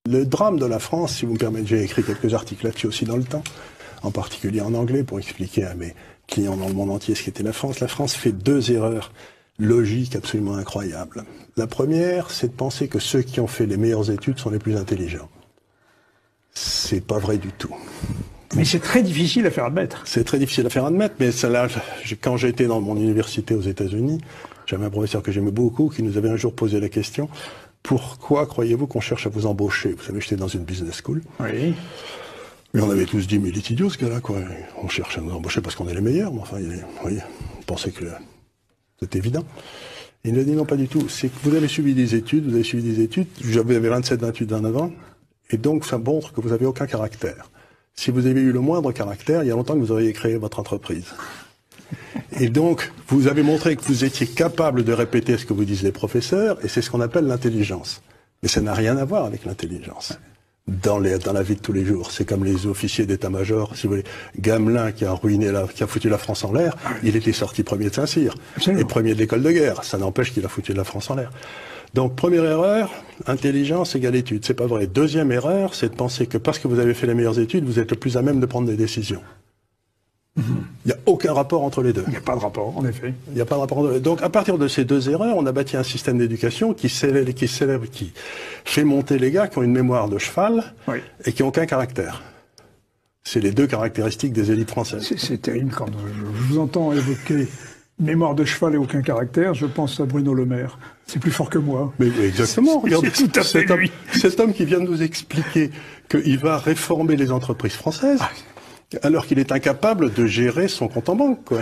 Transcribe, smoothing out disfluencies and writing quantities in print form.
Le drame de la France, si vous me permettez, j'ai écrit quelques articles là-dessus aussi dans le temps, en particulier en anglais, pour expliquer à mes clients dans le monde entier ce qu'était la France. La France fait deux erreurs logiques absolument incroyables. La première, c'est de penser que ceux qui ont fait les meilleures études sont les plus intelligents. C'est pas vrai du tout. Mais c'est très difficile à faire admettre. C'est très difficile à faire admettre, mais ça, là, quand j'étais dans mon université aux États-Unis, j'avais un professeur que j'aimais beaucoup qui nous avait un jour posé la question: pourquoi croyez-vous qu'on cherche à vous embaucher? Vous savez, j'étais dans une business school. Oui. Mais on avait tous dit, mais il est idiot ce gars-là, quoi. On cherche à nous embaucher parce qu'on est les meilleurs. Mais enfin, oui, on pensait que c'était évident. Et il nous a dit non, pas du tout. C'est que vous avez suivi des études, vous avez 27-28 ans avant, et donc ça montre que vous n'avez aucun caractère. Si vous avez eu le moindre caractère, il y a longtemps que vous auriez créé votre entreprise. Et donc, vous avez montré que vous étiez capable de répéter ce que vous disent les professeurs, et c'est ce qu'on appelle l'intelligence. Mais ça n'a rien à voir avec l'intelligence. Dans la vie de tous les jours. C'est comme les officiers d'état-major, si vous voulez. Gamelin qui a qui a foutu la France en l'air, il était sorti premier de Saint-Cyr. Et premier de l'école de guerre. Ça n'empêche qu'il a foutu la France en l'air. Donc, première erreur, intelligence égale études. C'est pas vrai. Deuxième erreur, c'est de penser que parce que vous avez fait les meilleures études, vous êtes le plus à même de prendre des décisions. Il n'y a aucun rapport entre les deux. Il n'y a pas de rapport, en effet. Il n'y a pas de rapport entre les deux. Donc, à partir de ces deux erreurs, on a bâti un système d'éducation qui fait monter les gars qui ont une mémoire de cheval et qui n'ont aucun caractère. C'est les deux caractéristiques des élites françaises. C'est terrible quand je vous entends évoquer mémoire de cheval et aucun caractère, je pense à Bruno Le Maire. C'est plus fort que moi. Mais exactement. Regarde, tout à fait cet homme qui vient de nous expliquer qu'il va réformer les entreprises françaises, alors qu'il est incapable de gérer son compte en banque, quoi.